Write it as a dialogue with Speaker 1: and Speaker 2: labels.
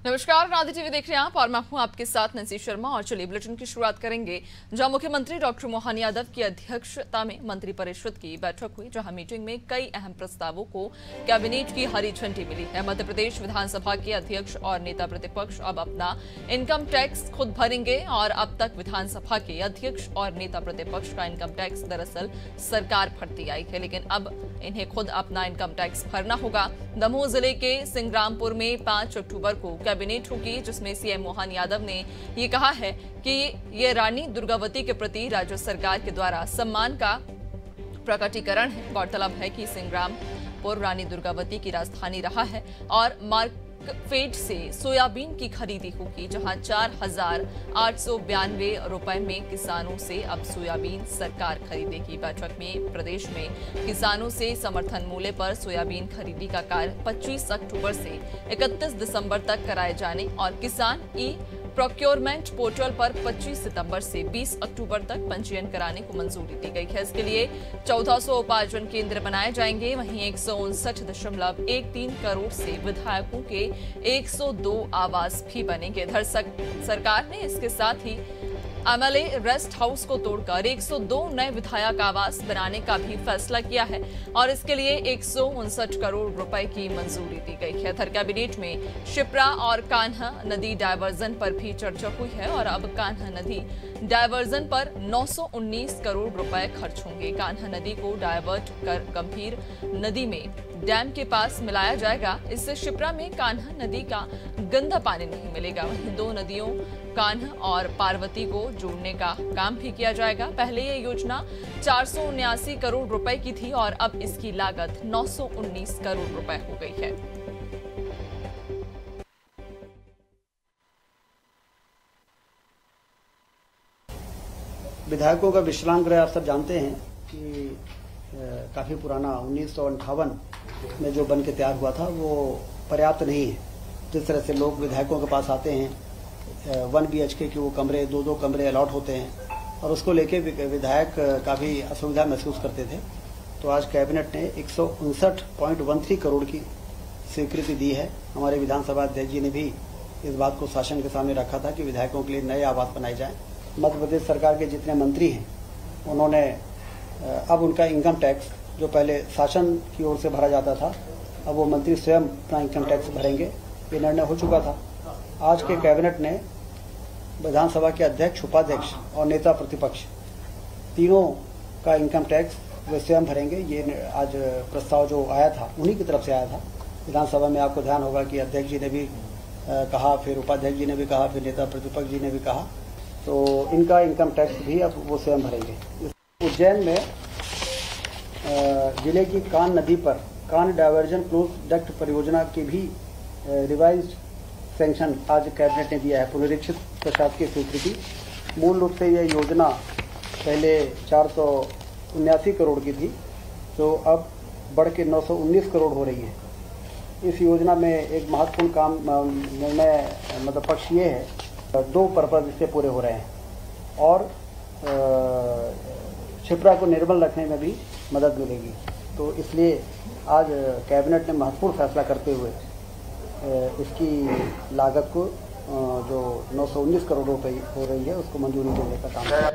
Speaker 1: नमस्कार, राधे टीवी देख रहे हैं आप और मैं हूं आपके साथ नंसी शर्मा। और चलिए बुलेटिन की शुरुआत करेंगे जहां मुख्यमंत्री डॉक्टर मोहन यादव की अध्यक्षता में मंत्रिपरिषद की बैठक हुई, जहां मीटिंग में कई अहम प्रस्तावों को कैबिनेट की हरी झंडी मिली है। मध्य प्रदेश विधानसभा के अध्यक्ष और नेता प्रतिपक्ष अब अपना इनकम टैक्स खुद भरेंगे और अब तक विधानसभा के अध्यक्ष और नेता प्रतिपक्ष का इनकम टैक्स दरअसल सरकार भरती आई है, लेकिन अब इन्हें खुद अपना इनकम टैक्स भरना होगा। दमोह जिले के सिंग्रामपुर में 5 अक्टूबर को कैबिनेट होगी, जिसमें सीएम मोहन यादव ने ये कहा है कि ये रानी दुर्गावती के प्रति राज्य सरकार के द्वारा सम्मान का प्रकटीकरण है। गौरतलब है कि सिंग्रामपुर रानी दुर्गावती की राजधानी रहा है और मार्कफेड से सोयाबीन की खरीदी होगी, जहां 4,892 रुपए में किसानों से अब सोयाबीन सरकार खरीदेगी। बैठक में प्रदेश में किसानों से समर्थन मूल्य पर सोयाबीन खरीदी का कार्य 25 अक्टूबर से 31 दिसंबर तक कराए जाने और किसान ई प्रोक्योरमेंट पोर्टल पर 25 सितंबर से 20 अक्टूबर तक पंजीयन कराने को मंजूरी दी गई है। इसके लिए 1400 उपार्जन केंद्र बनाए जाएंगे। वहीं 159.13 करोड़ से विधायकों के 102 आवास भी बनेंगे। इधर सरकार ने इसके साथ ही एमएलए रेस्ट हाउस को तोड़कर 102 नए विधायक आवास बनाने का भी फैसला किया है और इसके लिए 159 करोड़ रुपए की मंजूरी दी गई है। इधर कैबिनेट में शिप्रा और कान्हा नदी डायवर्जन पर भी चर्चा हुई है और अब कान्हा नदी डायवर्जन पर 919 करोड़ रुपए खर्च होंगे। कान्हा नदी को डायवर्ट कर गंभीर नदी में डैम के पास मिलाया जाएगा। इससे शिप्रा में कान्हा नदी का गंदा पानी नहीं मिलेगा। वहीं 2 नदियों कान्हा और पार्वती को जोड़ने का काम भी किया जाएगा। पहले ये योजना 479 करोड़ रुपए की थी और अब इसकी लागत 919 करोड़ रुपए हो गई है।
Speaker 2: विधायकों का विश्राम गृह आप सब जानते हैं कि काफी पुराना 1958 में जो बन के तैयार हुआ था वो पर्याप्त नहीं है। जिस तरह से लोग विधायकों के पास आते हैं 1 BHK के वो कमरे 2-2 कमरे अलॉट होते हैं और उसको लेके विधायक काफ़ी असुविधा महसूस करते थे। तो आज कैबिनेट ने 159.13 करोड़ की स्वीकृति दी है। हमारे विधानसभा अध्यक्ष जी ने भी इस बात को शासन के सामने रखा था कि विधायकों के लिए नए आवास बनाए जाएं। मध्य प्रदेश सरकार के जितने मंत्री हैं उन्होंने अब उनका इनकम टैक्स जो पहले शासन की ओर से भरा जाता था, अब वो मंत्री स्वयं अपना इनकम टैक्स भरेंगे। ये निर्णय हो चुका था। आज के कैबिनेट ने विधानसभा के अध्यक्ष, उपाध्यक्ष और नेता प्रतिपक्ष तीनों का इनकम टैक्स वे स्वयं भरेंगे। ये आज प्रस्ताव जो आया था उन्हीं की तरफ से आया था। विधानसभा में आपको ध्यान होगा कि अध्यक्ष जी ने भी कहा, फिर उपाध्यक्ष जी ने भी कहा, फिर नेता प्रतिपक्ष जी ने भी कहा। तो इनका इनकम टैक्स भी अब वो स्वयं भरेंगे। उज्जैन में जिले की कान नदी पर कान डायवर्जन क्लोज डक्ट परियोजना की भी रिवाइज सैंक्शन आज कैबिनेट ने दिया है, पुनरीक्षित प्रशासकीय स्वीकृति। मूल रूप से यह योजना पहले 479 करोड़ की थी, जो अब बढ़ के 919 करोड़ हो रही है। इस योजना में एक महत्वपूर्ण काम निर्णय मतलब पक्ष ये है, 2 पर्पज इससे पूरे हो रहे हैं और शिप्रा को निर्मल रखने में भी मदद मिलेगी। तो इसलिए आज कैबिनेट ने महत्वपूर्ण फैसला करते हुए इसकी लागत को जो 919 करोड़ रुपए हो रही है उसको मंजूरी देने का काम किया।